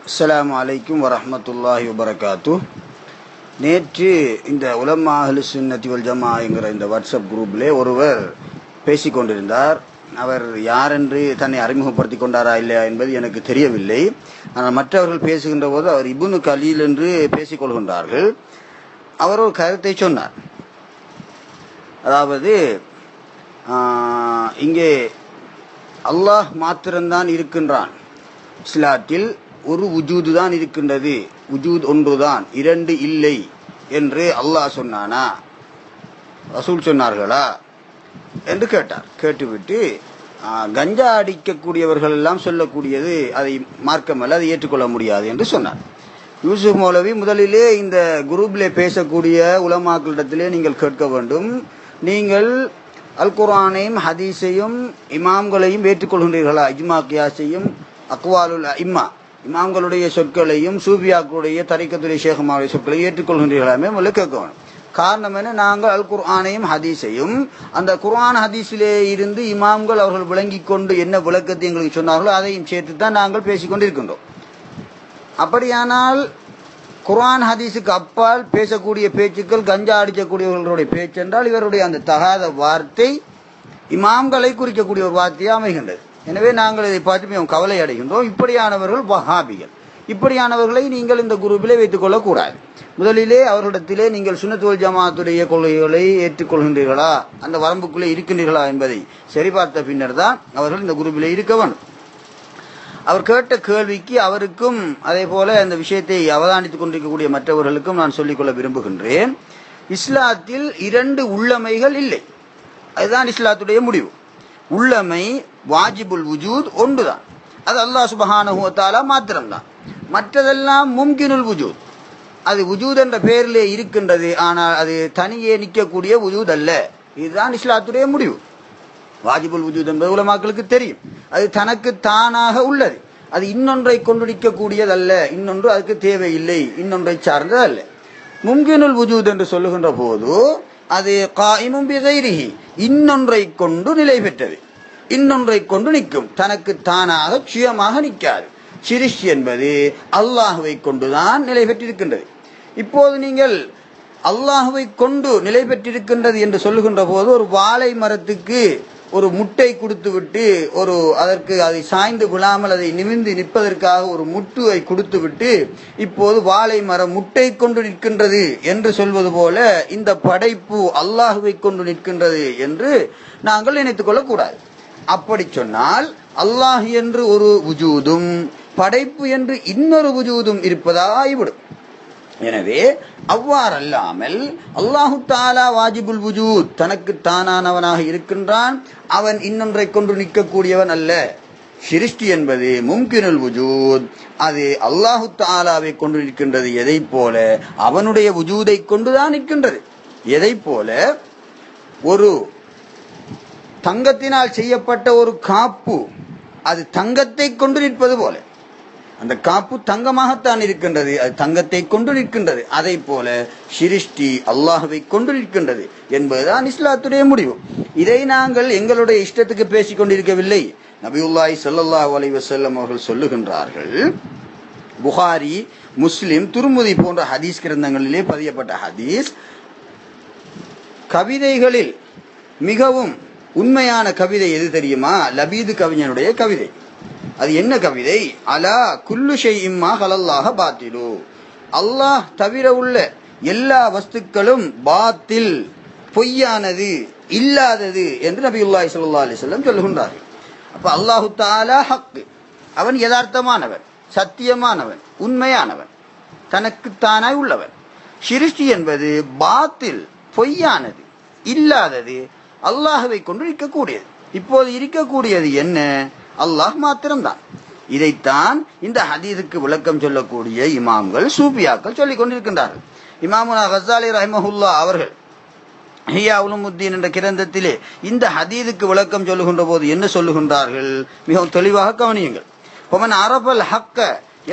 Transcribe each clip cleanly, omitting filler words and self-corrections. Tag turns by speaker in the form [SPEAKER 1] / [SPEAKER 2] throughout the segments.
[SPEAKER 1] அஸ்ஸலாமு அலைக்கும் வரஹ்மத்துல்லாஹி வபரகாத்துஹ். நேற்று இந்த உலமா அஹ்லு சுன்னத்தி வல் ஜமாஅங்கிற இந்த வாட்ஸ்அப் குரூப்பிலே ஒருவர் பேசிக்கொண்டிருந்தார். அவர் யார் என்று தன்னை அறிமுகப்படுத்திக் கொண்டாரா இல்லையா என்பது எனக்கு தெரியவில்லை. ஆனால் மற்றவர்கள் பேசுகின்ற போது அவர் இப்னு கலீல் என்று பேசிக்கொள்கின்றார்கள். அவர் ஒரு கருத்தை சொன்னார். அதாவது இங்கே அல்லாஹ் மாத்திரம்தான் இருக்கின்றான், இஸ்லாத்தில் ஒரு உஜூது தான் இருக்கின்றது, உஜூத் ஒன்றுதான், இரண்டு இல்லை என்று அல்லாஹ் சொன்னானா, ரசூல் சொன்னார்களா என்று கேட்டார். கேட்டுவிட்டு கஞ்சா அடிக்கக்கூடியவர்கள் எல்லாம் சொல்லக்கூடியது அதை மார்க்கமல்ல, அதை ஏற்றுக்கொள்ள முடியாது என்று சொன்னார். யூசுப் மௌலவி முதலிலே இந்த குரூப்பிலே பேசக்கூடிய உலமாக்களிடத்திலே நீங்கள் கேட்க வேண்டும், நீங்கள் அல் குர்ஆனையும் ஹதீஸையும் இமாம்களையும் ஏற்றுக்கொள்கின்றீர்களா? இஜ்மா கியாஸையும் அக்வாலுல் இமாம்களுடைய சொற்களையும் சூபியாக்களுடைய தரிக்கத்துடைய ஷேகுமாவுடைய சொற்களையும் ஏற்றுக்கொள்கின்றீர்களாமே முதல்ல கேட்க வேண்டும். காரணம் என்ன? நாங்கள் அல் குர்ஆனையும் ஹதீஸையும் அந்த குர்ஆன் ஹதீஸிலே இருந்து இமாம்கள் அவர்கள் விளங்கி கொண்டு என்ன விளக்கத்தை எங்களுக்கு சொன்னார்களோ அதையும் சேர்த்து தான் நாங்கள் பேசிக்கொண்டிருக்கின்றோம். அப்படியானால் குர்ஆன் ஹதீஸுக்கு அப்பால் பேசக்கூடிய பேச்சுக்கள் கஞ்சா அடிக்கக்கூடியவர்களுடைய பேச்சு என்றால் இவருடைய அந்த தகாத வார்த்தை இமாம்களை குறிக்கக்கூடிய ஒரு வார்த்தையாக அமைகின்றது. எனவே நாங்கள் இதை பார்த்து மிகவும் கவலை அடைகின்றோம். இப்படியானவர்கள் வஹாபிகள். இப்படியானவர்களை நீங்கள் இந்த குரூப்பிலே வைத்துக் கொள்ளக்கூடாது. முதலிலே அவர்களிடத்திலே நீங்கள் சுன்னத் வல் ஜமாஅத்துடைய கொள்கைகளை ஏற்றுக்கொள்கின்றீர்களா, அந்த வரம்புக்குள்ளே இருக்கின்றீர்களா என்பதை சரிபார்த்த பின்னர் தான் அவர்கள் இந்த குரூப்பிலே இருக்க வேண்டும். அவர் கேட்ட கேள்விக்கு அவருக்கும் அதே போல அந்த விஷயத்தை அவதானித்துக் கொண்டிருக்கக்கூடிய மற்றவர்களுக்கும் நான் சொல்லிக்கொள்ள விரும்புகின்றேன். இஸ்லாத்தில் இரண்டு உள்ளமைகள் இல்லை, அதுதான் இஸ்லாத்துடைய முடிவு. உள்ளமை வாஜிபுல் வுஜூத் ஒன்றுதான், அது அல்லாஹ் சுப்ஹானஹு வ தஆலா மாத்திரம்தான். மற்றதெல்லாம் மும்கினுல் வுஜூத், அது வுஜூத் என்ற பெயரிலே இருக்கின்றது, ஆனால் அது தனியே நிற்கக்கூடிய வுஜூத் அல்ல. இதுதான் இஸ்லாத்துடைய முடிவு. வாஜிபுல் வுஜூத் என்பது உலமாக்களுக்கு தெரியும், அது தனக்கு தானாக உள்ளது, அது இன்னொன்றை கொண்டு நிற்கக்கூடியதல்ல, இன்னொன்று அதுக்கு தேவையில்லை, இன்னொன்றை சார்ந்தது அல்ல. மும்கினுல் வுஜூத் என்று சொல்லுகின்ற போது அது காயிமும் பிகைரிஹி, இன்னொன்றை கொண்டு நிலை பெற்றது, இன்னொன்றை கொண்டு நிற்கும், தனக்கு தானாக சுயமாக நிற்காது. சிரிஷ் என்பது அல்லாஹுவை கொண்டுதான் நிலை பெற்றிருக்கின்றது. இப்போது நீங்கள் அல்லாஹுவை கொண்டு நிலை பெற்றிருக்கின்றது என்று சொல்லுகின்ற போது ஒரு வாழை மரத்துக்கு ஒரு முட்டை கொடுத்து விட்டு அதற்கு அதை சாய்ந்து விழாமல் அதை நிமிர்ந்து நிற்பதற்காக ஒரு முட்டுவை கொடுத்து விட்டு இப்போது வாழை மரம் முட்டை கொண்டு நிற்கின்றது என்று சொல்வது போல இந்த படைப்பு அல்லாஹுவை கொண்டு நிற்கின்றது என்று நாங்கள் நினைத்துக் கொள்ளக்கூடாது. அப்படி சொன்னால் அல்லாஹ் என்று ஒரு வுஜூதும் படைப்பு என்று இன்னொரு வுஜூதும் இருப்பதாகிவிடும். எனவே அவ்வாறல்லாமல் அல்லாஹு தஆலா வாஜிபுல் வுஜூத், தனக்கு தானானவனாக இருக்கின்றான், அவன் இன்னொன்றை கொண்டு நிற்கக்கூடியவன் அல்ல. சிருஷ்டி என்பது மும்கினுல் வுஜூத், அது அல்லாஹு தஆலாவை கொண்டு நிற்கின்றது. எதை போல அவனுடைய வுஜூதை கொண்டுதான் நிற்கின்றது. எதை போல ஒரு தங்கத்தினால் செய்யப்பட்ட ஒரு காப்பு அது தங்கத்தை கொண்டு நிற்பது போல, அந்த காப்பு தங்கமாகத்தான் இருக்கின்றது, அது தங்கத்தை கொண்டு நிற்கின்றது. அதை போல சிருஷ்டி அல்லாஹுவை கொண்டு நிற்கின்றது என்பதுதான் இஸ்லாத்துடைய முடிவு. இதை நாங்கள் எங்களுடைய இஷ்டத்துக்கு பேசிக் கொண்டிருக்கவில்லை. நபியுல்லாஹி ஸல்லல்லாஹு அலைஹி வஸல்லம் அவர்கள் சொல்லுகின்றார்கள், புகாரி, முஸ்லிம், துர்முதி போன்ற ஹதீஸ் கிரந்தங்களிலே பதியப்பட்ட ஹதீஸ், கவிதைகளில் மிகவும் உண்மையான கவிதை எது தெரியுமா? லபீது கவிஞனுடைய கவிதை. அது என்ன கவிதை? அலா குல்லு ஷைஇம் மா கலல்லாஹ பாத்திலு, அல்லாஹ் தவிர உள்ள எல்லா வஸ்துக்களும் பாத்தில், பொய்யானது, இல்லாதது என்று நபியுல்லாஹி ஸல்லல்லாஹு அலைஹி வஸல்லம் சொல்லுகின்றார்கள். அப்ப அல்லாஹு தஆலா ஹக், அவன் யதார்த்தமானவன், சத்தியமானவன், உண்மையானவன், தனக்கு தானாய் உள்ளவன். சிருஷ்டி என்பது பாத்தில், பொய்யானது, இல்லாதது, அல்லாஹுவை கொண்டு இருக்கக்கூடியது. இப்போது இருக்கக்கூடியது என்ன? அல்லாஹ் மாத்திரம்தான். இதைத்தான் இந்த ஹதீஸுக்கு விளக்கம் சொல்லக்கூடிய இமாம்கள், சூபியாக்கள் சொல்லிக் கொண்டிருக்கின்றார்கள். இமாமுனா கஸாலி ரஹிமஹுல்லா அவர்கள் இஹ்யா உலூமுத்தீன் என்ற கிரந்தத்திலே இந்த ஹதீஸுக்கு விளக்கம் சொல்லுகின்ற போது என்ன சொல்லுகின்றார்கள்? மிகவும் தெளிவாக கவனியுங்கள். ஃபமன் அரஃபல் ஹக்க,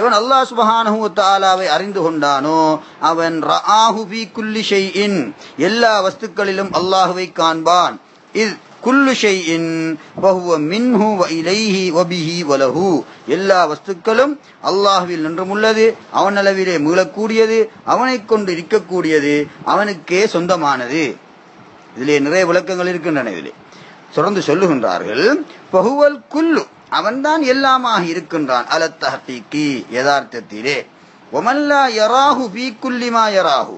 [SPEAKER 1] எவன் அல்லாஹ் சுப்ஹானஹு வ தஆலாவை அறிந்து கொண்டானோ அவன் ரஆஹு ஃபீ குல்லி ஷைஇன், எல்லா வஸ்துக்களிலும் அல்லாஹுவை காண்பான். இத் குல்லு ஷைஇன் வஹுவ மின்ஹு வ இலைஹி வ பிஹி வ லஹு. எல்லா வஸ்துக்களும் அல்லாஹ்வில் நின்றுமுள்ளது, அவன் அளவிலே மீளக்கூடியது, அவனை கொண்டு இருக்கக்கூடியது, அவனுக்கே சொந்தமானது. இதிலே நிறைய விளக்கங்கள் இருக்கின்றன. இதிலே தொடர்ந்து சொல்லுகின்றார்கள், வஹுவல் குல்லு, அவன்தான் எல்லாமாக இருக்கின்றான், அலத் தஹ்கீகி, யதார்த்தத்திலே. வமல்லா யராஹு ஃபீ குல்லி மா யராஹு,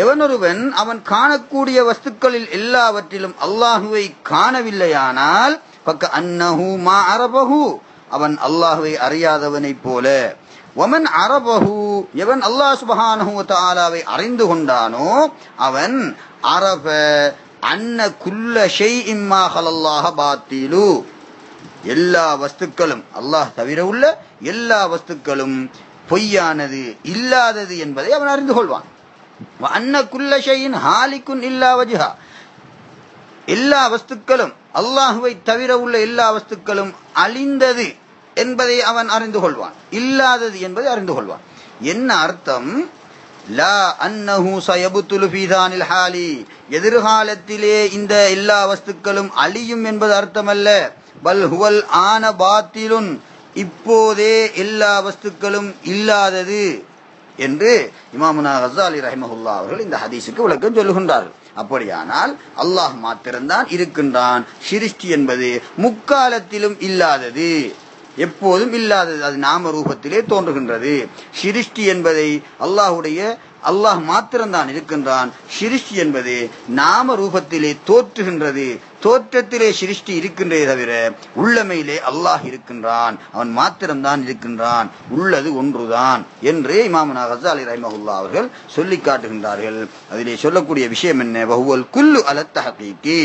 [SPEAKER 1] எவனொருவன் அவன் காணக்கூடிய வஸ்துக்களில் எல்லாவற்றிலும் அல்லாஹுவை காணவில்லையானால் பக்க அன்னஹு மா அரபஹு, அவன் அல்லாஹுவை அறியாதவனை போல. வமன் அரபஹு, எவன் அல்லாஹ் சுப்ஹானஹு வ தஆலாவை அறிந்து கொண்டானோ அவன் அரப அன்ன குல்ல ஷைஇன் மா ஹலல்லாஹ பாத்திலு, எல்லா வஸ்துக்களும் அல்லாஹ் தவிர உள்ள எல்லா வஸ்துக்களும் பொய்யானது, இல்லாதது என்பதை அவன் அறிந்து கொள்வான். அன்ன குல்ல ஷைஇன் ஹாலிகுன் இல்லா வஜ்ஹா, எல்லா வஸ்துக்களும் அல்லாஹுவை தவிர உள்ள எல்லா வஸ்துக்களும் அழிந்தது என்பதை அவன் அறிந்து கொள்வான், இல்லாதது என்பதை அறிந்து கொள்வான். என்ன அர்த்தம்? லா அன்னஹு சயபுத்துலு ஃபீ தானில் ஹாலி, எதிர்காலத்திலே இந்த எல்லா வஸ்துக்களும் அழியும் என்பது அர்த்தமல்ல. பல் ஹுவல் ஆன பாத்திலுன், இப்போதே எல்லா வஸ்துக்களும் இல்லாதது என்று இமாமுனா கஸாலி ரஹிமஹுல்லாஹ் அவர்கள் இந்த ஹதீஸுக்கு விளக்கம் சொல்லுகின்றார்கள். அப்படியானால் அல்லாஹ் மாத்திரம்தான் இருக்கின்றான். சிருஷ்டி என்பது முக்காலத்திலும் இல்லாதது, எப்போதும் இல்லாதது, அது நாம ரூபத்திலே தோன்றுகின்றது. சிருஷ்டி என்பதை அல்லாஹ் மாத்திரம்தான் இருக்கின்றான். சிருஷ்டி என்பது நாம ரூபத்திலே தோற்றுகின்றது, தோற்றத்திலே சிருஷ்டி இருக்கின்றதே தவிர உள்ளமையிலே அல்லாஹ் இருக்கின்றான், அவன் மாத்திரம்தான் இருக்கின்றான், உள்ளது ஒன்றுதான் என்று இமாமுனா கஸாலி ரஹிமஹுல்லாஹ் அவர்கள் சொல்லி காட்டுகின்றார்கள். அதிலே சொல்லக்கூடிய விஷயம் என்ன? வஹுவல் குல்லு அலத் தஹ்கீகி,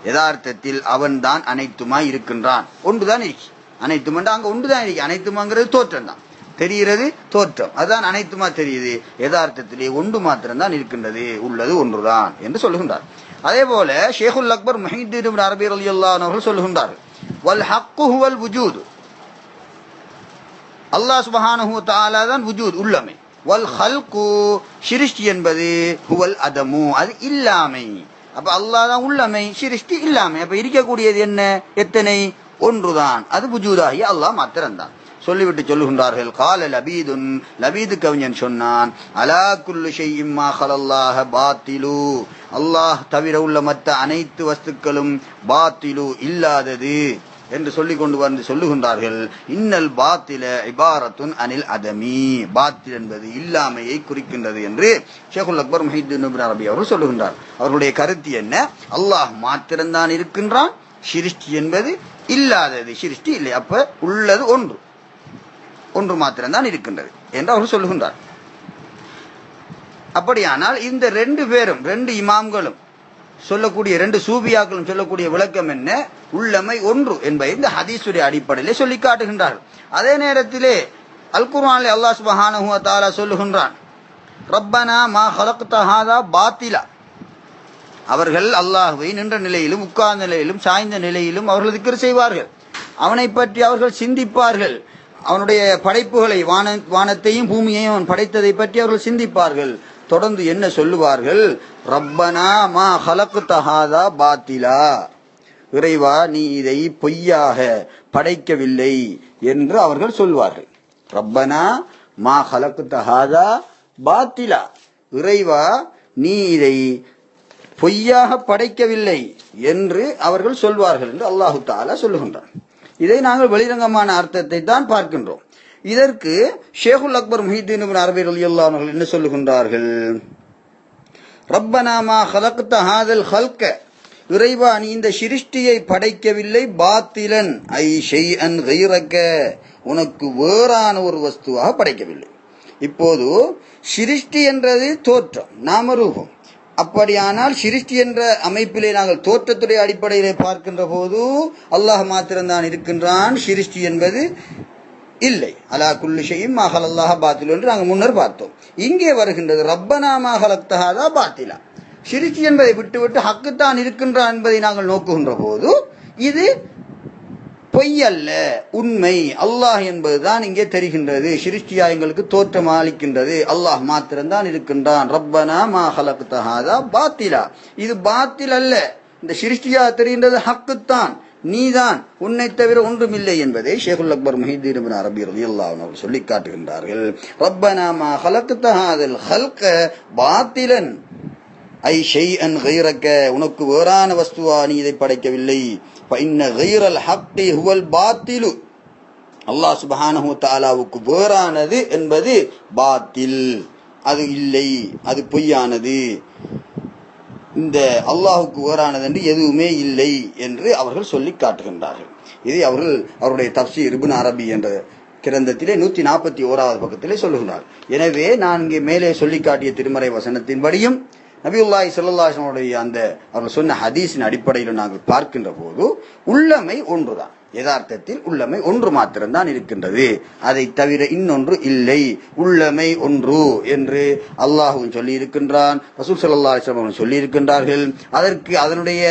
[SPEAKER 1] யதார்த்தத்தில் அவன் தான் அனைத்துமாய் இருக்கின்றான். ஒன்றுதான் இருக்கு, அனைத்தும் அங்க ஒன்றுதான் இருக்கு. அனைத்துமாங்கிறது தோற்றம் தான், தெரிகிறது தோற்றம், அதுதான் அனைத்துமா தெரியுது. யதார்த்தத்திலே ஒன்று மாத்திரம்தான் இருக்கின்றது, உள்ளது ஒன்றுதான் என்று சொல்லுகின்றார். அதே போல ஷேகுல் அக்பர் முஹித்தீன் இப்னு அரபி ரலியல்லாஹு அன்ஹு அவர்கள் சொல்லுகின்றார், வல் ஹக்கு ஹுவல் வுஜூத், அல்லாஹ் சுப்ஹானஹு வ தஆலா தான் வுஜூத், உள்ளமை. வல் ஹல்கு, சிருஷ்டி என்பது ஹுவல் அதமு, அது இல்லாமை. அப்ப அல்லாஹ் தான் உள்ளமை, சிருஷ்டி இல்லாமை. அப்ப இருக்கக்கூடியது என்ன? எத்தனை? ஒன்றுதான், அது வுஜூதாகிய அல்லாஹ் மாத்திரம்தான். சொல்லிவிட்டு சொல்லுகின்றார்கள், கால லபீதுன், லபீது கவிஞன் சொன்னான், அலா குல்லு ஷைஇன் மா ஹலல்லாஹ பாத்திலு, அல்லாஹ் தவிர உள்ள மற்ற அனைத்து வஸ்துக்களும் பாத்திலு, இல்லாதது என்று சொல்லிக் கொண்டு வந்து சொல்லுகின்றார்கள். இன்னல் பாத்தில இபாரத்துன் அனில் அதமி, பாத்தில் என்பது இல்லாமையை குறிக்கின்றது என்று ஷேகுல் அக்பர் முஹித்தீன் இப்னு அரபி அவர்கள் சொல்லுகின்றார். அவர்களுடைய கருத்து என்ன? அல்லாஹ் மாத்திரம்தான் இருக்கின்றான், சிருஷ்டி என்பது இல்லாதது, சிருஷ்டி இல்லை. அப்ப உள்ளது ஒன்று மாத்திரம்தான் இருக்கின்றது என்று அவர் சொல்லுகின்றார். அப்படியானால் இந்த ரெண்டு பேரும், ரெண்டு இமாம்களும் சொல்லக்கூடிய, ரெண்டு சூபியாக்களும் சொல்லக்கூடிய விளக்கம் என்ன? உள்ளமை ஒன்று என்பதை இந்த ஹதீஸுடைய அடிப்படையிலே சொல்லி காட்டுகின்றார்கள். அதே நேரத்திலே அல் குர்ஆனிலே அல்லாஹ் சுப்ஹானஹு வ தஆலா சொல்லுகின்றான், ரப்பனா மா ஹலக்த ஹாதா பாத்திலா, அவர்கள் அல்லாஹ்வை நின்ற நிலையிலும் உட்கார்ந்த நிலையிலும் சாய்ந்த நிலையிலும் அவர்கள் திக்ர் செய்வார்கள், அவனை பற்றி அவர்கள் சிந்திப்பார்கள், அவனுடைய படைப்புகளை, வானத்தையும் பூமியையும் அவன் படைத்ததை பற்றி அவர்கள் சிந்திப்பார்கள். தொடர்ந்து என்ன சொல்லுவார்கள்? ரப்பனா மா ஹலக்த ஹாதா பாத்திலா, இறைவா நீ இதை பொய்யாக படைக்கவில்லை என்று அவர்கள் சொல்வார்கள். ரப்பனா மா ஹலக்த ஹாதா பாத்திலா, இறைவா நீ இதை பொய்யாக படைக்கவில்லை என்று அவர்கள் சொல்வார்கள் என்று அல்லாஹு தஆலா சொல்லுகின்றான். இதை நாங்கள் வெளிரங்கமான அர்த்தத்தை தான் பார்க்கின்றோம். இதற்கு ஷேகுல் அக்பர் முஹித்தீன் இப்னு அரபி ரலியல்லாஹு அன்ஹு அவர்கள் என்ன சொல்லுகின்றார்கள்? ரப்பனா மா ஹலக்த ஹாதல் ஹல்க, இறைவா நீ இந்த சிருஷ்டியை படைக்கவில்லை, பாத்திலன் ஐ ஷைஅன் கைரக, உனக்கு வேறான ஒரு வஸ்துவாக படைக்கவில்லை. இப்போது சிருஷ்டி என்றது தோற்றம், நாமரூபம். அப்படியானால் சிருஷ்டி என்ற அமைப்பிலே நாங்கள் தோற்றத்துடைய அடிப்படையிலே பார்க்கின்ற போது அல்லாஹ் மாத்திரம்தான் இருக்கின்றான், சிருஷ்டி என்பது இல்லை. அலா குல்லி ஷைஇன் மா ஹலல்லாஹ பாத்திலு என்று நாங்கள் முன்னர் பார்த்தோம். இங்கே வருகின்றது ரப்பனா மா ஹலக்த ஹாதா பாத்திலா, சிருஷ்டி என்பதை விட்டுவிட்டு ஹக்குத்தான் இருக்கின்றான் என்பதை நாங்கள் நோக்குகின்ற போது இது பொய் அல்ல, உண்மை. அல்லாஹ் என்பதுதான் இங்கே தெரிகின்றது. சிருஷ்டியா எங்களுக்கு தோற்றம் அளிக்கின்றது, அல்லாஹ் மாத்திரம்தான் இருக்கின்றான். ரப்பனா மா ஹலக்த ஹாதா பாத்திலா, இது பாத்தில் அல்ல, இந்த சிருஷ்டியா தெரிகின்றது ஹக்குத்தான், நீதான், உன்னை தவிர ஒன்றுமில்லை என்பதை ஷேகுல் அக்பர் முஹித்தீன் இப்னு அரபி ரலியல்லாஹு அன்ஹு சொல்லி காட்டுகின்றார்கள். ரப்பனா மா ஹலக்த ஹாதல் ஹல்க பாத்திலன் ஐ ஷைஅன் கைரக, உனக்கு வேறான வஸ்துவா நீ இதை படைக்கவில்லை. ஃபஇன்ன கைரல் ஹக்கி ஹுவல் பாத்திலு, அல்லாஹ் சுப்ஹானஹு வ தஆலாவுக்கு வேறானது என்பது பாத்தில், அது இல்லை, அது பொய்யானது. இந்த அல்லாஹுக்கு வேறானது என்று எதுவுமே இல்லை என்று அவர்கள் சொல்லி காட்டுகின்றார்கள். இதை அவர்கள் அவருடைய தப்சீர் இப்னு அரபி என்ற கிரந்தத்திலே 141வது பக்கத்திலே சொல்லுகிறார். எனவே நான் இங்கே மேலே சொல்லி காட்டிய திருமறை வசனத்தின்படியும் நபியுல்லாஹி ஸல்லல்லாஹு அலைஹி வஸல்லம் அந்த அவர்கள் சொன்ன ஹதீஸின் அடிப்படையில் நாங்கள் பார்க்கின்ற போது உள்ளமை ஒன்றுதான், யதார்த்தத்தில் உள்ளமை ஒன்று மாத்திரம்தான் இருக்கின்றது, அதை தவிர இன்னொன்று இல்லை. உள்ளமை ஒன்று என்று அல்லாஹ்வும் சொல்லி இருக்கின்றான், ரசூல் ஸல்லல்லாஹு அலைஹி வஸல்லம் சொல்லி இருக்கின்றார்கள். அதற்கு அதனுடைய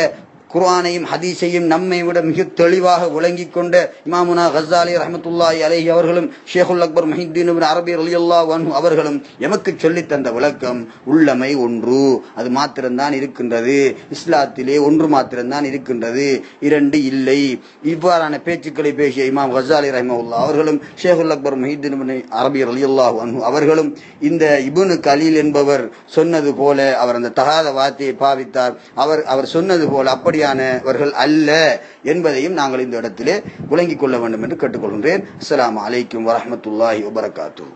[SPEAKER 1] குர்ஆனையும் ஹதீஸையும் நம்மை விட மிக தெளிவாக விளங்கிக் கொண்ட இமாமுனா கஸ்ஸாலி ரஹ்மத்துல்லாஹி அலைஹி அவர்களும் ஷேகுல் அக்பர் முஹித்தீன் இப்னு அரபி ரலியல்லாஹு அன்ஹு அவர்களும் எமக்கு சொல்லித் தந்த விளக்கம் உள்ளமை ஒன்று, அது மாத்திரம்தான் இருக்கின்றது, இஸ்லாத்திலே ஒன்று மாத்திரம்தான் இருக்கின்றது, இரண்டு இல்லை. இவ்வாறான பேச்சுக்களை பேசிய இமாம் கஸ்ஸாலி ரஹ்மத்துல்லாஹி அவர்களும் ஷேகுல் அக்பர் முஹித்தீன் இப்னு அரபி ரலியல்லாஹு அன்ஹு அவர்களும் இந்த இப்னு கலீல் என்பவர் சொன்னது போல அவர் அந்த தகாத வார்த்தையை பாவித்தார், அவர் சொன்னது போல அப்படி அவர்கள் அல்ல என்பதையும் நாங்கள் இந்த இடத்திலே விளங்கிக் கொள்ள வேண்டும் என்று கேட்டுக்கொள்கின்றேன். அஸ்ஸலாமு அலைக்கும் வரஹ்மத்துல்லாஹி வபரகாத்துஹு.